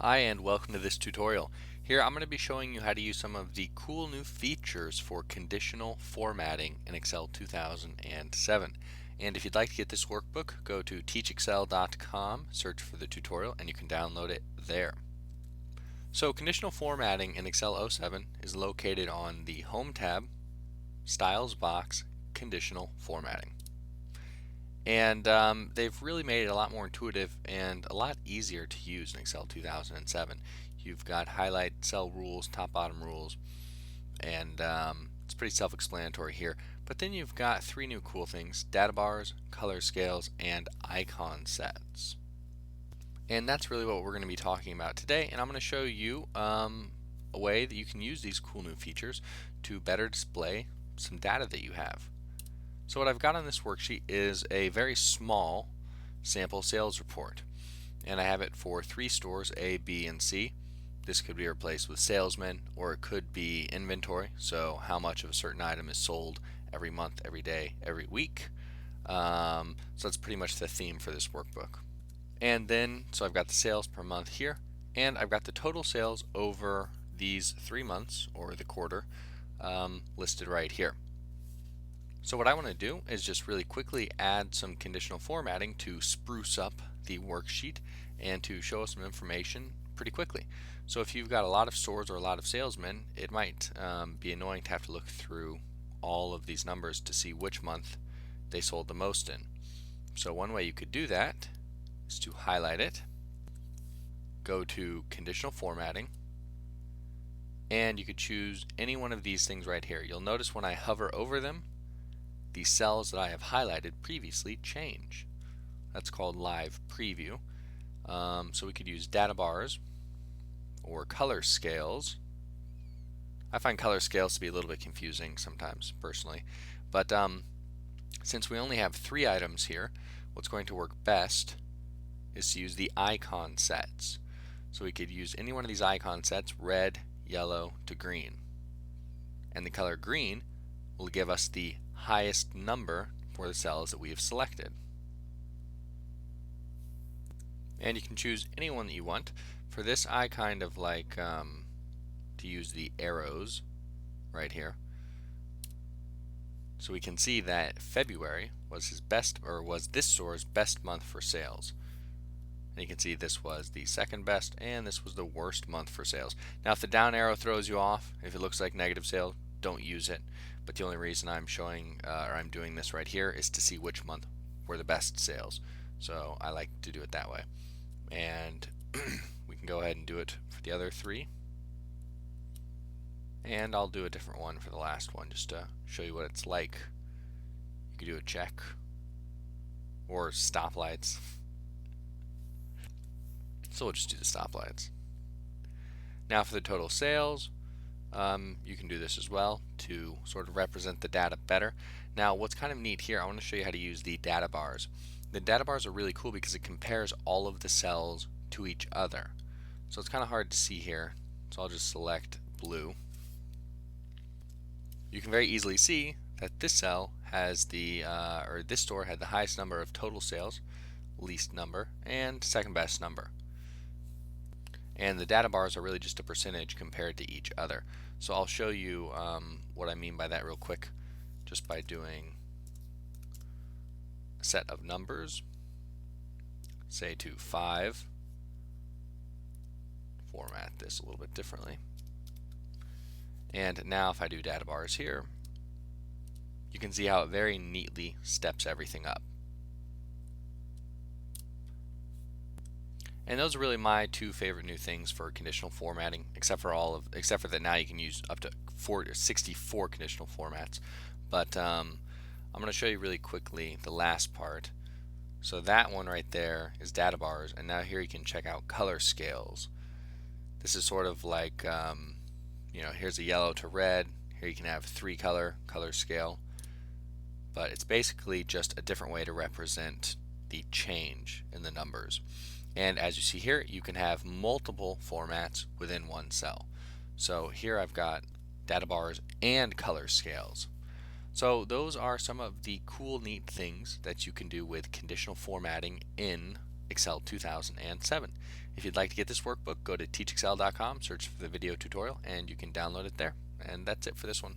Hi and welcome to this tutorial. Here I'm going to be showing you how to use some of the cool new features for conditional formatting in Excel 2007. And if you'd like to get this workbook, go to teachexcel.com, search for the tutorial, and you can download it there. So conditional formatting in Excel 07 is located on the Home tab, Styles box, Conditional Formatting. And they've really made it a lot more intuitive and a lot easier to use in Excel 2007. You've got highlight cell rules, top bottom rules, and it's pretty self-explanatory here. But then you've got three new cool things: data bars, color scales, and icon sets. And that's really what we're going to be talking about today. And I'm going to show you a way that you can use these cool new features to better display some data that you have. So what I've got on this worksheet is a very small sample sales report, and I have it for three stores, A, B, and C. This could be replaced with salesmen, or it could be inventory, so how much of a certain item is sold every month, every day, every week. So that's pretty much the theme for this workbook. And then, so I've got the sales per month here, and I've got the total sales over these 3 months, or the quarter, listed right here. So what I want to do is just really quickly add some conditional formatting to spruce up the worksheet and to show us some information pretty quickly. So if you've got a lot of stores or a lot of salesmen, it might be annoying to have to look through all of these numbers to see which month they sold the most in. So one way you could do that is to highlight it, go to Conditional Formatting, and you could choose any one of these things right here. You'll notice when I hover over them, the cells that I have highlighted previously change. That's called live preview. So we could use data bars or color scales. I find color scales to be a little bit confusing sometimes personally, but since we only have 3 items here, what's going to work best is to use the icon sets. So we could use any one of these icon sets, red, yellow to green, and the color green will give us the highest number for the cells that we have selected. And you can choose any one that you want. For this, I kind of like to use the arrows right here. So we can see that February was his best, or was this store's best month for sales. And you can see this was the second best, and this was the worst month for sales. Now, if the down arrow throws you off, if it looks like negative sales, don't use it. But the only reason I'm showing or I'm doing this right here is to see which month were the best sales. So I like to do it that way. And we can go ahead and do it for the other 3. And I'll do a different one for the last one just to show you what it's like. You could do a check or stoplights. So we'll just do the stoplights. Now for the total sales, you can do this as well to sort of represent the data better. Now what's kind of neat here, I want to show you how to use the data bars. The data bars are really cool because it compares all of the cells to each other. So it's kind of hard to see here, so I'll just select blue. You can very easily see that this cell has the, or this store had the highest number of total sales, least number, and second best number. And the data bars are really just a percentage compared to each other. So I'll show you what I mean by that real quick just by doing a set of numbers, say to 5, format this a little bit differently. And now if I do data bars here, you can see how it very neatly steps everything up. And those are really my 2 favorite new things for conditional formatting, except for that now you can use up to 64 conditional formats. But I'm going to show you really quickly the last part. So that one right there is data bars, and now here you can check out color scales. This is sort of like, here's a yellow to red. Here you can have 3 color scale, but it's basically just a different way to represent the change in the numbers. And as you see here, you can have multiple formats within one cell. So here I've got data bars and color scales. So those are some of the cool, neat things that you can do with conditional formatting in Excel 2007. If you'd like to get this workbook, go to teachexcel.com, search for the video tutorial, and you can download it there. And that's it for this one.